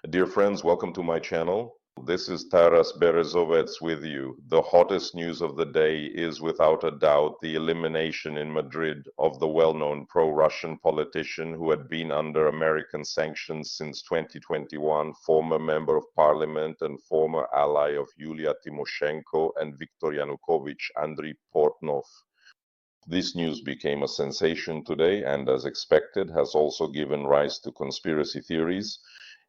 Dear friends, welcome to my channel. This is Taras BEREZOVETS with you. The hottest news of the day is without a doubt the elimination in Madrid of the well-known pro-Russian politician who had been under American sanctions since 2021, former member of parliament and former ally of Yulia Tymoshenko and Viktor Yanukovych, Andriy Portnov. This news became a sensation today and, as expected, has also given rise to conspiracy theories,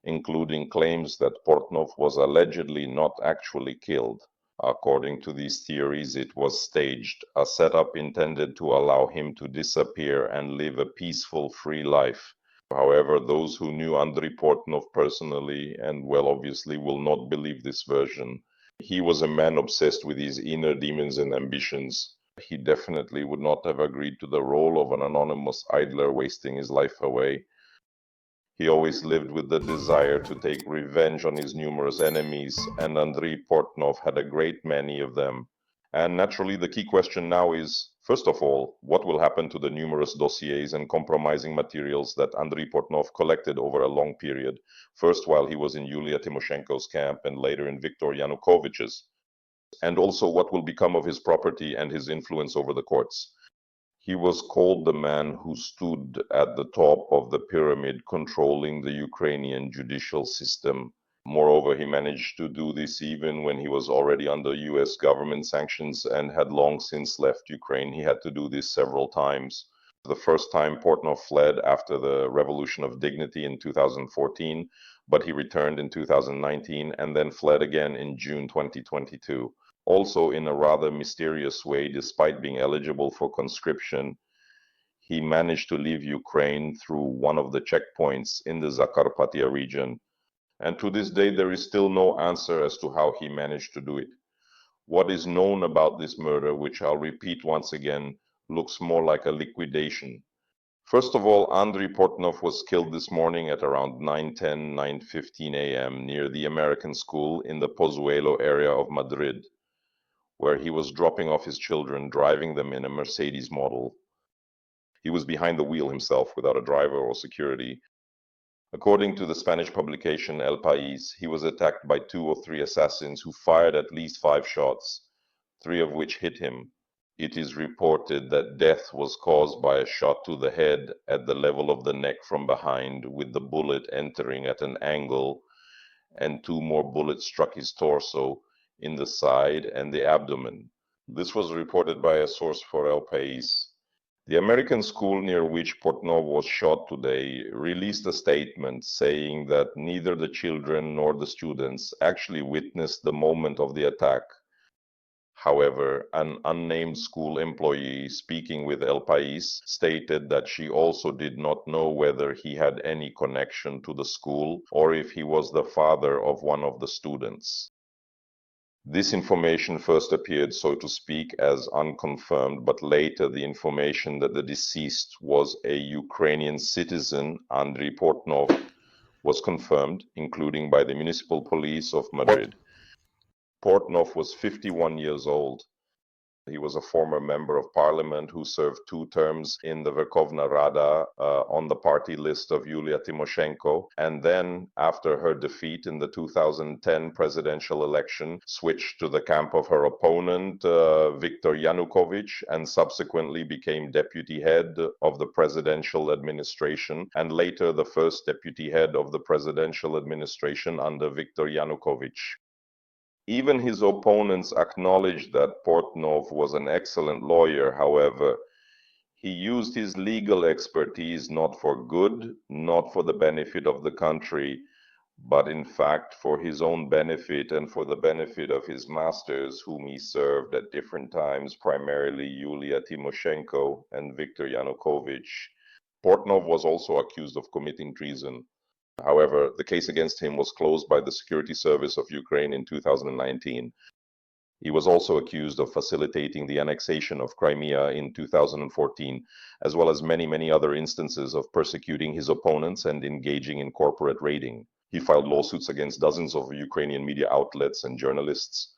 including claims that Portnov was allegedly not actually killed. According to these theories, it was staged, a setup intended to allow him to disappear and live a peaceful, free life. However, those who knew Andriy Portnov personally and well obviously will not believe this version. He was a man obsessed with his inner demons and ambitions. He definitely would not have agreed to the role of an anonymous idler wasting his life away. He always lived with the desire to take revenge on his numerous enemies, and Andriy Portnov had a great many of them. And naturally, the key question now is, first of all, what will happen to the numerous dossiers and compromising materials that Andriy Portnov collected over a long period, first while he was in Yulia Tymoshenko's camp and later in Viktor Yanukovych's? And also, what will become of his property and his influence over the courts? He was called the man who stood at the top of the pyramid controlling the Ukrainian judicial system. Moreover, he managed to do this even when he was already under US government sanctions and had long since left Ukraine. He had to do this several times. The first time Portnov fled after the Revolution of Dignity in 2014, but he returned in 2019 and then fled again in June 2022. Also, in a rather mysterious way, despite being eligible for conscription, he managed to leave Ukraine through one of the checkpoints in the Zakarpattia region. And to this day, there is still no answer as to how he managed to do it. What is known about this murder, which I'll repeat once again, looks more like a liquidation. First of all, Andriy Portnov was killed this morning at around 9:10, 9:15 a.m. near the American school in the Pozuelo area of Madrid, where he was dropping off his children, driving them in a Mercedes model. He was behind the wheel himself without a driver or security. According to the Spanish publication El País, he was attacked by 2 or 3 assassins who fired at least 5 shots, 3 of which hit him. It is reported that death was caused by a shot to the head at the level of the neck from behind, with the bullet entering at an angle, and 2 more bullets struck his torso, in the side and the abdomen. This was reported by a source for El País. The American school near which Portnov was shot today released a statement saying that neither the children nor the students actually witnessed the moment of the attack. However, an unnamed school employee speaking with El País stated that she also did not know whether he had any connection to the school or if he was the father of one of the students. This information first appeared, so to speak, as unconfirmed, but later the information that the deceased was a Ukrainian citizen, Andriy Portnov, was confirmed, including by the municipal police of Madrid. Portnov was 51 years old. He was a former member of parliament who served 2 terms in the Verkhovna Rada on the party list of Yulia Tymoshenko, and then, after her defeat in the 2010 presidential election, switched to the camp of her opponent, Viktor Yanukovych, and subsequently became deputy head of the presidential administration, and later the first deputy head of the presidential administration under Viktor Yanukovych. Even his opponents acknowledged that Portnov was an excellent lawyer. However, he used his legal expertise not for good, not for the benefit of the country, but in fact for his own benefit and for the benefit of his masters, whom he served at different times, primarily Yulia Tymoshenko and Viktor Yanukovych. Portnov was also accused of committing treason. However, the case against him was closed by the Security Service of Ukraine in 2019. He was also accused of facilitating the annexation of Crimea in 2014, as well as many other instances of persecuting his opponents and engaging in corporate raiding. He filed lawsuits against dozens of Ukrainian media outlets and journalists.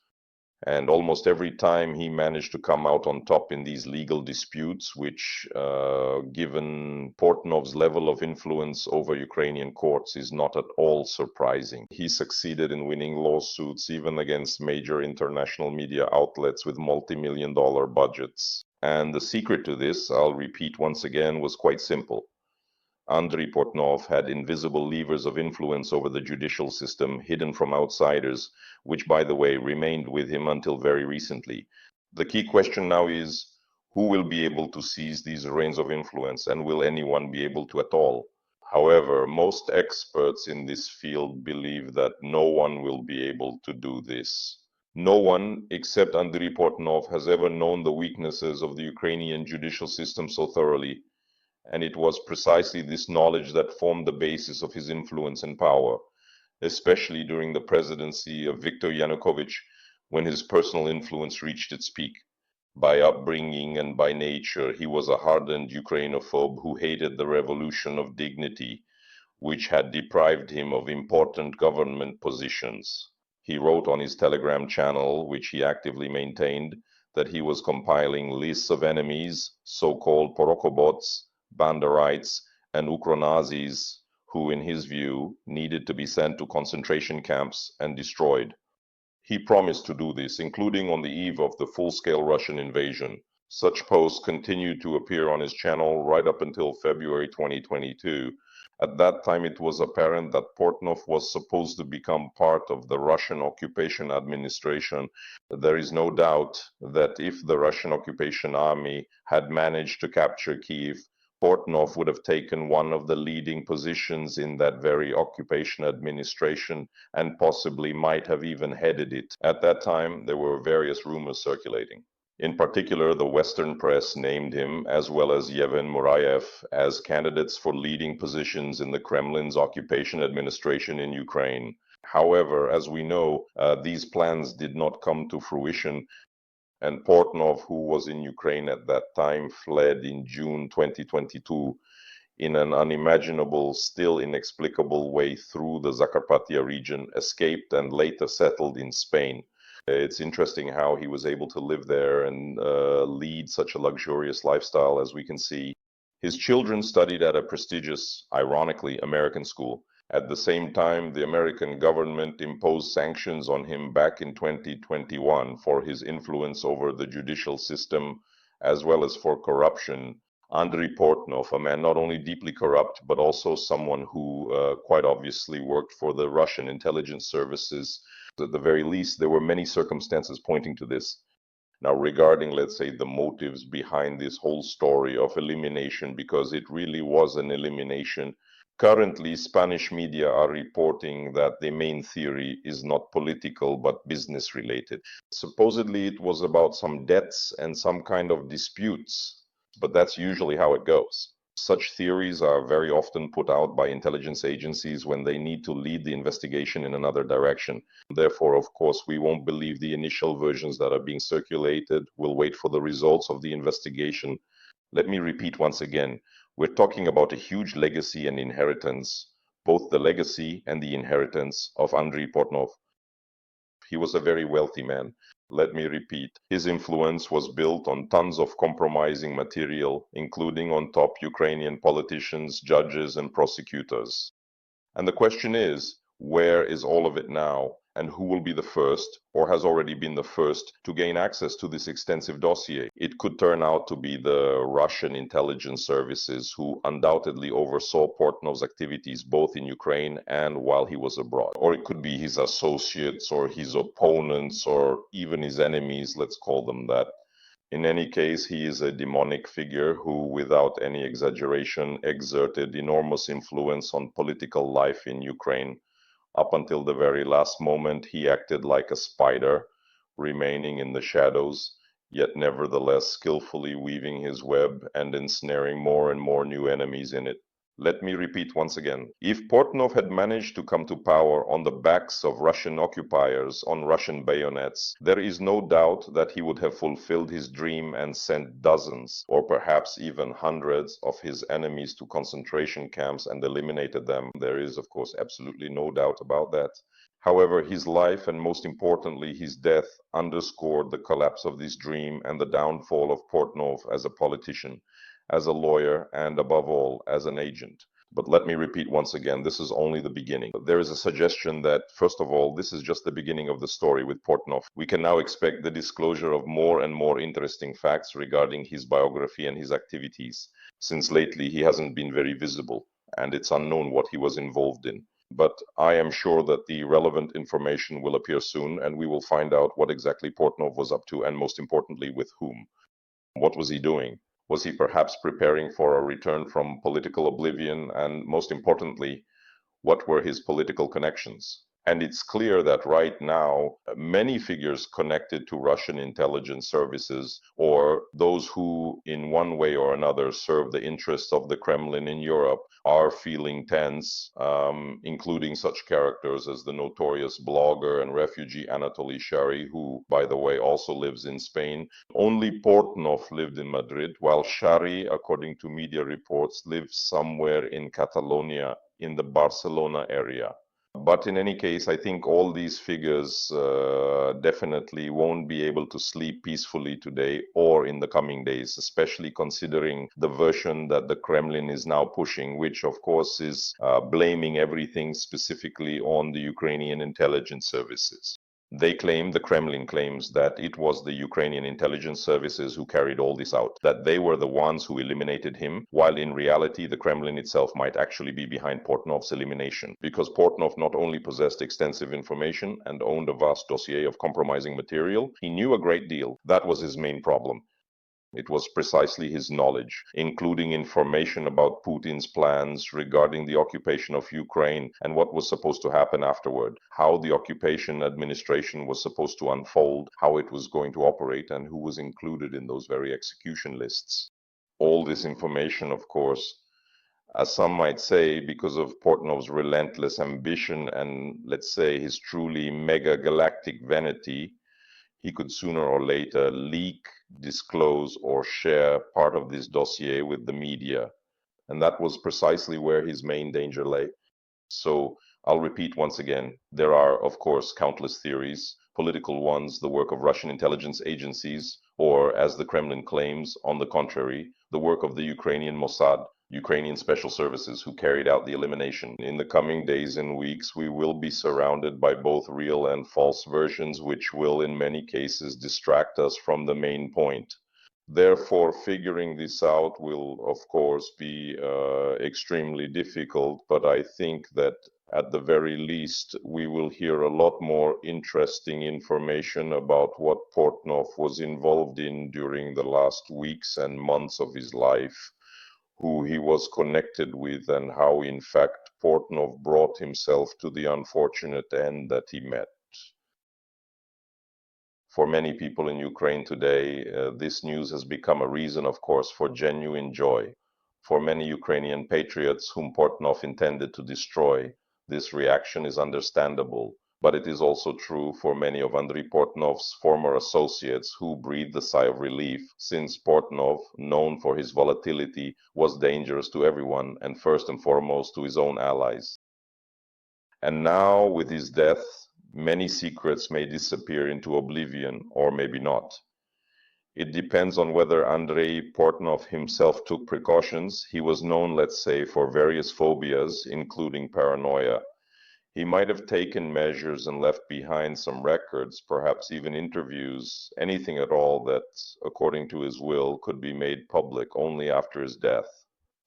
And almost every time he managed to come out on top in these legal disputes, which, given Portnov's level of influence over Ukrainian courts, is not at all surprising. He succeeded in winning lawsuits even against major international media outlets with multi-million-dollar budgets. And the secret to this, I'll repeat once again, was quite simple. Andrei Portnov had invisible levers of influence over the judicial system hidden from outsiders, which, by the way, remained with him until very recently. The key question now is, who will be able to seize these reins of influence, and will anyone be able to at all? However, most experts in this field believe that no one will be able to do this. No one except Andrei Portnov has ever known the weaknesses of the Ukrainian judicial system so thoroughly, and it was precisely this knowledge that formed the basis of his influence and power, especially during the presidency of Viktor Yanukovych, when his personal influence reached its peak. By upbringing and by nature, he was a hardened Ukrainophobe who hated the revolution of dignity, which had deprived him of important government positions. He wrote on his Telegram channel, which he actively maintained, that he was compiling lists of enemies, so-called Porokobots, Banderites, and Ukronazis, who, in his view, needed to be sent to concentration camps and destroyed. He promised to do this, including on the eve of the full-scale Russian invasion. Such posts continued to appear on his channel right up until February 2022. At that time, it was apparent that Portnov was supposed to become part of the Russian occupation administration. There is no doubt that if the Russian occupation army had managed to capture Kiev, Portnov would have taken one of the leading positions in that very occupation administration and possibly might have even headed it. At that time, there were various rumors circulating. In particular, the Western press named him, as well as Yevhen Murayev, as candidates for leading positions in the Kremlin's occupation administration in Ukraine. However, as we know, these plans did not come to fruition, and Portnov, who was in Ukraine at that time, fled in June 2022 in an unimaginable, still inexplicable way through the Zakarpattia region, escaped and later settled in Spain. It's interesting how he was able to live there and lead such a luxurious lifestyle, as we can see. His children studied at a prestigious, ironically, American school. At the same time, the American government imposed sanctions on him back in 2021 for his influence over the judicial system, as well as for corruption. Andrei Portnov, a man not only deeply corrupt, but also someone who quite obviously worked for the Russian intelligence services. At the very least, there were many circumstances pointing to this. Now, regarding, let's say, the motives behind this whole story of elimination, because it really was an elimination, currently Spanish media are reporting that the main theory is not political, but business related. Supposedly, it was about some debts and some kind of disputes, but that's usually how it goes. Such theories are very often put out by intelligence agencies when they need to lead the investigation in another direction. Therefore, of course, we won't believe the initial versions that are being circulated. We'll wait for the results of the investigation. Let me repeat once again, we're talking about a huge legacy and inheritance, both the legacy and the inheritance of Andrei Portnov. He was a very wealthy man. Let me repeat, his influence was built on tons of compromising material, including on top Ukrainian politicians, judges, and prosecutors. And the question is, where is all of it now? And who will be the first, or has already been the first, to gain access to this extensive dossier? It could turn out to be the Russian intelligence services, who undoubtedly oversaw Portnov's activities both in Ukraine and while he was abroad. Or it could be his associates, or his opponents, or even his enemies, let's call them that. In any case, he is a demonic figure who, without any exaggeration, exerted enormous influence on political life in Ukraine. Up until the very last moment, he acted like a spider, remaining in the shadows, yet nevertheless skillfully weaving his web and ensnaring more and more new enemies in it. Let me repeat once again. If Portnov had managed to come to power on the backs of Russian occupiers on Russian bayonets, there is no doubt that he would have fulfilled his dream and sent dozens, or perhaps even hundreds, of his enemies to concentration camps and eliminated them. There is, of course, absolutely no doubt about that. However, his life and most importantly his death underscored the collapse of this dream and the downfall of Portnov as a politician, as a lawyer, and above all, as an agent. But let me repeat once again, this is only the beginning. There is a suggestion that, first of all, this is just the beginning of the story with Portnov. We can now expect the disclosure of more and more interesting facts regarding his biography and his activities, since lately he hasn't been very visible, and it's unknown what he was involved in. But I am sure that the relevant information will appear soon, and we will find out what exactly Portnov was up to, and most importantly, with whom. What was he doing? Was he perhaps preparing for a return from political oblivion? And most importantly, what were his political connections? And it's clear that right now, many figures connected to Russian intelligence services, or those who in one way or another serve the interests of the Kremlin in Europe, are feeling tense, including such characters as the notorious blogger and refugee Anatoly Shary, who, by the way, also lives in Spain. Only Portnov lived in Madrid, while Shary, according to media reports, lives somewhere in Catalonia, in the Barcelona area. But in any case, I think all these figures definitely won't be able to sleep peacefully today or in the coming days, especially considering the version that the Kremlin is now pushing, which of course is blaming everything specifically on the Ukrainian intelligence services. They claim, the Kremlin claims, that it was the Ukrainian intelligence services who carried all this out, that they were the ones who eliminated him, while in reality the Kremlin itself might actually be behind Portnov's elimination, because Portnov not only possessed extensive information and owned a vast dossier of compromising material, he knew a great deal. That was his main problem. It was precisely his knowledge, including information about Putin's plans regarding the occupation of Ukraine and what was supposed to happen afterward, how the occupation administration was supposed to unfold, how it was going to operate, and who was included in those very execution lists. All this information, of course, as some might say, because of Portnov's relentless ambition and, let's say, his truly mega galactic vanity, he could sooner or later leak, disclose, or share part of this dossier with the media. And that was precisely where his main danger lay. So I'll repeat once again, there are, of course, countless theories, political ones, the work of Russian intelligence agencies, or, as the Kremlin claims, on the contrary, the work of the Ukrainian Mossad, Ukrainian special services, who carried out the elimination. In the coming days and weeks, we will be surrounded by both real and false versions, which will, in many cases, distract us from the main point. Therefore, figuring this out will, of course, be extremely difficult, but I think that at the very least, we will hear a lot more interesting information about what Portnov was involved in during the last weeks and months of his life, who he was connected with, and how, in fact, Portnov brought himself to the unfortunate end that he met. For many people in Ukraine today, this news has become a reason, of course, for genuine joy. For many Ukrainian patriots whom Portnov intended to destroy, this reaction is understandable, but it is also true for many of Andriy Portnov's former associates who breathed a sigh of relief, since Portnov, known for his volatility, was dangerous to everyone, and first and foremost to his own allies. And now, with his death, many secrets may disappear into oblivion, or maybe not. It depends on whether Andrei Portnov himself took precautions. He was known, let's say, for various phobias, including paranoia. He might have taken measures and left behind some records, perhaps even interviews, anything at all that, according to his will, could be made public only after his death.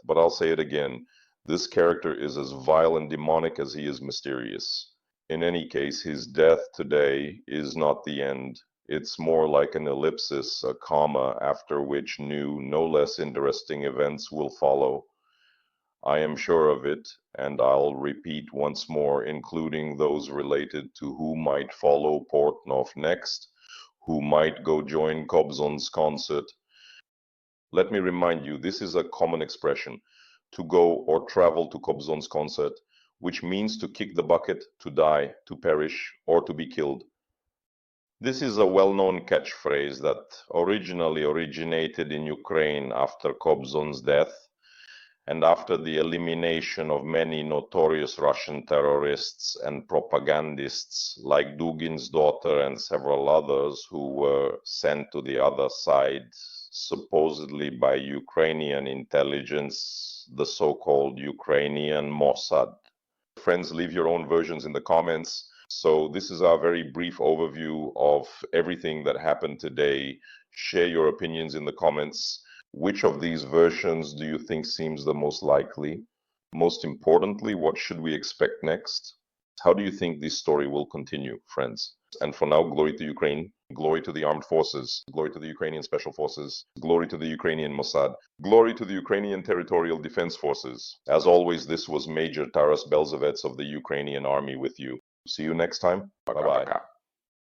But I'll say it again, this character is as vile and demonic as he is mysterious. In any case, his death today is not the end. It's more like an ellipsis, a comma, after which new, no less interesting events will follow. I am sure of it, and I'll repeat once more, including those related to who might follow Portnov next, who might go join Kobzon's concert. Let me remind you, this is a common expression. to go or travel to Kobzon's concert, which means to kick the bucket, to die, to perish, or to be killed. This is a well-known catchphrase that originally originated in Ukraine after Kobzon's death and after the elimination of many notorious Russian terrorists and propagandists like Dugin's daughter and several others who were sent to the other side, supposedly by Ukrainian intelligence, the so-called Ukrainian Mossad. Friends, leave your own versions in the comments. So this is our very brief overview of everything that happened today. Share your opinions in the comments. Which of these versions do you think seems the most likely? Most importantly, what should we expect next? How do you think this story will continue, friends? And for now, glory to Ukraine, glory to the armed forces, glory to the Ukrainian special forces, glory to the Ukrainian Mossad, glory to the Ukrainian territorial defense forces. As always, this was Major Taras Belzovets of the Ukrainian Army with you. See you next time. Bye-bye.